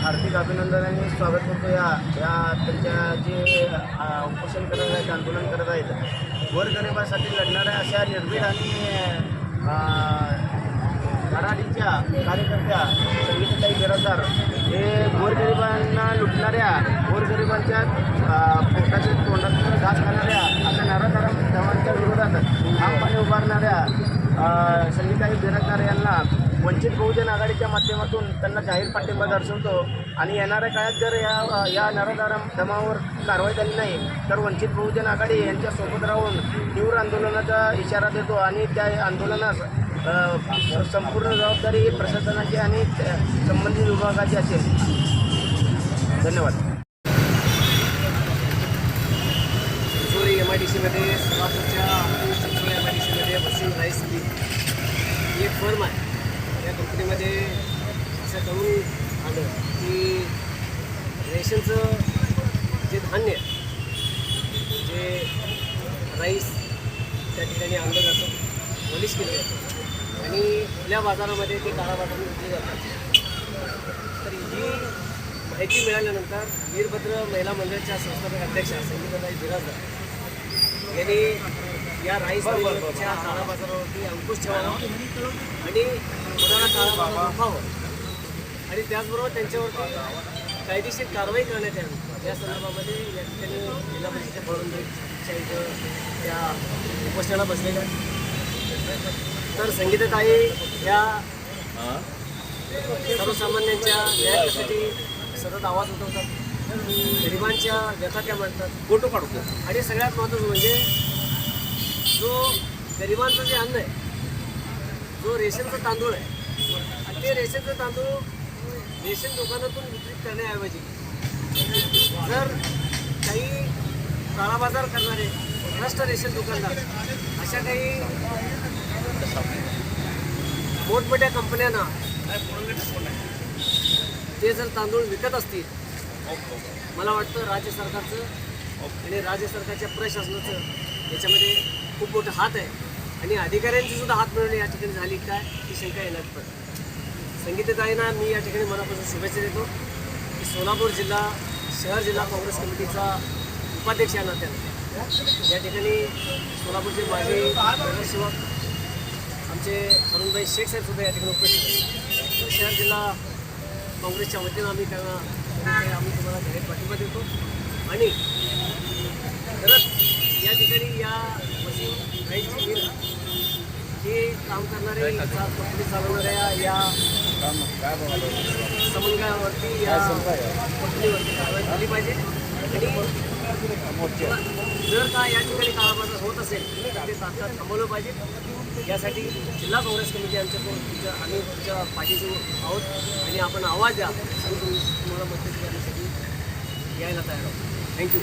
हार्दिक अभिनंदनाने स्वागत करतो या त्यांच्या जे उपोषण करत आहेत, आंदोलन करत आहेत. गोरगरिबासाठी लढणाऱ्या अशा निर्भीड आणि धडाडीच्या कार्यकर्त्या संगीताताई बिराजदार हे गोरगरिबांना लुटणाऱ्या, गोरगरिबांच्या पोटाच्या तोंडातून घास खाणाऱ्या अशा नराधम धवांच्या विरोधात ठामपणे उभारणाऱ्या संगीताताई बिराजदार यांना वंचित बहुजन आघाडीच्या माध्यमातून त्यांना जाहीर पाठिंबा दर्शवतो. आणि येणाऱ्या काळात जर या नराधम धमावर कारवाई झाली नाही तर वंचित बहुजन आघाडी यांच्यासोबत राहून तीव्र आंदोलनाचा इशारा देतो. आणि त्या आंदोलनास संपूर्ण जबाबदारी प्रशासनाची आणि संबंधित विभागाची असेल. धन्यवाद. चिंचोळी MIDCमध्ये सोलापूरच्या चिंचोळी MIDCमध्ये वसीम राईस ही एक फर्म आहे. या कंपनीमध्ये असं कळून आलं की रेशनचं जे धान्य जे राईस त्या ठिकाणी आणलं जातं, पॉलिश केलं जातं आणि खुल्या बाजारामध्ये ते काळा बाजारात विकले जातात. तर ही माहिती मिळाल्यानंतर वीरभद्र महिला मंडळाच्या संस्थापक अध्यक्षा संगीताताई बिराजदार यांनी या राईस मिलच्या काळा बाजारावरती अंकुश ठेवावा आणि कोणाला काळा बाजार रोखावं आणि त्याचबरोबर त्यांच्यावरती कायदेशीर कारवाई करण्यात यावी या संदर्भामध्ये या ठिकाणी जिल्हा परिषदेच्या फळवंदच्या इथं त्या उपोषणाला बसलेल्या. तर संगीताताई या सर्वसामान्यांच्या न्यायासाठी सतत आवाज उठवतात, गरिबांच्या व्यथा त्या मांडतात, फोटो काढतो. आणि सगळ्यात महत्त्वाचं म्हणजे जो गरिबांचं जे अन्न आहे, जो रेशनचा तांदूळ आहे, आणि ते रेशनचं तांदूळ रेशन दुकानातून विक्री करण्याऐवजी जर काही काळा बाजार करणारे भ्रष्ट रेशन दुकानदार अशा काही मोठमोठ्या कंपन्यांना ते जर तांदूळ विकत असतील, मला वाटतं राज्य सरकारचं आणि राज्य सरकारच्या प्रशासनाचं याच्यामध्ये खूप मोठा हात आहे आणि अधिकाऱ्यांची सुद्धा हात मिळवणे या ठिकाणी झाली काय ही शंका येणार. पण संगीताताईंना मी या ठिकाणी मनापासून शुभेच्छा देतो की सोलापूर जिल्हा शहर जिल्हा काँग्रेस कमिटीचा उपाध्यक्ष या नात्यानं या ठिकाणी सोलापूरचे माजी नगरसेवक आमचे अरुणभाई शेख साहेब सुद्धा या ठिकाणी उपस्थित आहेत. शहर जिल्हा काँग्रेसच्या वतीनं आम्ही तुम्हाला जाहीर पाठिंबा देतो. आणि खरंच या ठिकाणी या वसीम राईसची वीर हे काम करणारे कंपनी चालवणाऱ्या या समन्वयावरती या कंपनीवरती कारवाई झाली पाहिजे. आणि जर का या ठिकाणी काळाबाजार होत असेल तर ते तात्काळ थांबवलं पाहिजे. यासाठी जिल्हा काँग्रेस कमिटी आम्ही तुमच्या पाठीशी आहोत आणि आपण आवाज द्या आणि तुम्हाला मदत करण्यासाठी यायला तयार आहोत. थँक्यू.